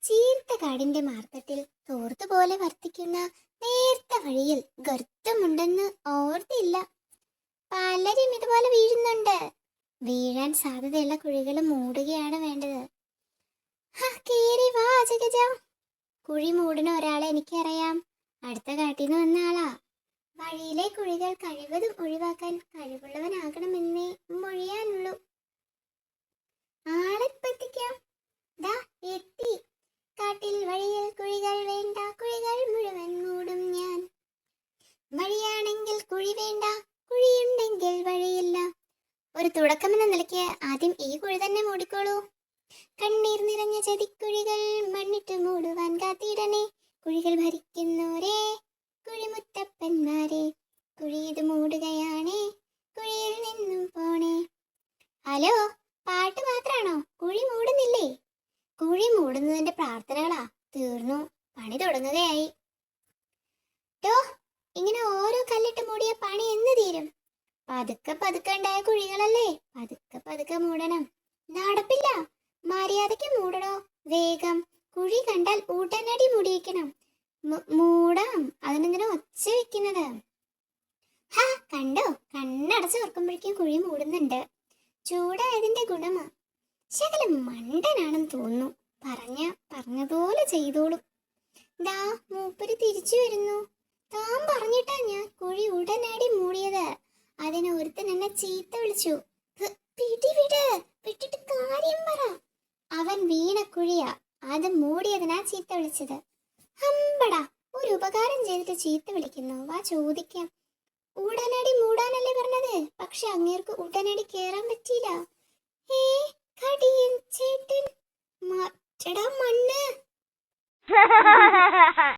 ചീർത്ത കാടിന്റെ മാർത്തട്ടിൽ തോർത്തുപോലെ വർത്തിക്കുന്ന നേർത്ത വഴിയിൽ ഗർത്തമുണ്ടെന്ന് ഓർത്തില്ല. പലരും ഇതുപോലെ വീഴുന്നുണ്ട്. വീഴാൻ സാധ്യതയുള്ള കുഴികൾ മൂടുകയാണ് വേണ്ടത്. കേറി വാ അജഗജ. കുഴി മൂടുന്ന ഒരാളെ എനിക്കറിയാം. അടുത്ത കാട്ടിൽ നിന്ന് വന്ന ആളാ. വഴിയിലെ കുഴികൾ കഴിവതും ഒഴിവാക്കാൻ കഴിവുള്ളവനാകണമെന്നേ മൊഴിയാനുള്ളൂ. ആളെ പറ്റിക്കാം. ദാ എത്തി. കാട്ടിൽ വഴിയിൽ കുഴികൾ വേണ്ട, കുഴികൾ മുഴുവൻ മൂടും ഞാൻ. വഴിയാണെങ്കിൽ കുഴി വേണ്ട, കുഴിയുണ്ടെങ്കിൽ വഴിയില്ല. ഒരു തുടക്കമെന്ന നിലയ്ക്ക് ആദ്യം ഈ കുഴി തന്നെ മൂടിക്കോളൂ. കണ്ണീർ നിറഞ്ഞ ചതിക്കുഴികൾ മണ്ണിട്ട് മൂടുവാൻ കാത്തിടണേ. കുഴികൾ ഭരിക്കുന്നോരേ, കുഴിമുത്തപ്പന്മാരെ, കുഴി ഇത് മൂടുകയാണേ, കുഴിയിൽ നിന്നും പോണേ. ഹലോ, പാട്ട് മാത്രാണോ? കുഴി മൂടുന്നില്ലേ? കുഴി മൂടുന്നതിന്റെ പ്രാർത്ഥനകളാ തീർന്നു. പണി തുടങ്ങുകയായി. ടോ, ഇങ്ങനെ ഓരോ കല്ലിട്ട് മൂടിയ പണി എന്ന് തീരും? പതുക്കെ പതുക്കെ ഉണ്ടായ കുഴികളല്ലേ, പതുക്കെ പതുക്കെ മൂടണം. നടപ്പില്ല. മര്യാദയ്ക്ക് മൂടണോ വേഗം. കുഴി കണ്ടാൽ ഉടനടി മൂടിയിരിക്കണം. മൂടാം. അതിനെന്തിനാ ഒച്ച വെക്കുന്നത്? കണ്ടോ, കണ്ണടച്ച് ഓർക്കുമ്പോഴേക്കും കുഴി മൂടുന്നുണ്ട്. ചൂടായതിന്റെ ഗുണമാ. ശകലം മണ്ടനാണെന്ന് തോന്നുന്നു. പറഞ്ഞതുപോലെ ചെയ്തോളും. ദാ മൂപ്പര് തിരിച്ചു വരുന്നു. താൻ പറഞ്ഞിട്ടാ ഞാൻ കുഴി ഉടനടി മൂടിയത്. അതിന് ഒരുത്തൻ എന്നെ ചീത്ത വിളിച്ചു. പിടിവിട്, വിട്ടിട്ട് കാര്യം പറ. അവൻ വീണ കുഴിയാ, അത് മൂടിയതിനാ ചീത്ത വിളിച്ചത്. ഹമ്പടാ, ഒരു ഉപകാരം ചെയ്തിട്ട് ചീത്ത വിളിക്കുന്നു. വാ ചോദിക്കാം. ഉടനടി മൂടാനല്ലേ പറഞ്ഞത്, പക്ഷെ അങ്ങേർക്ക് ഉടനടി കേറാൻ പറ്റിയില്ല. കടിയൻ ചേട്ടൻ മറ്റടാ മണ്ണ്.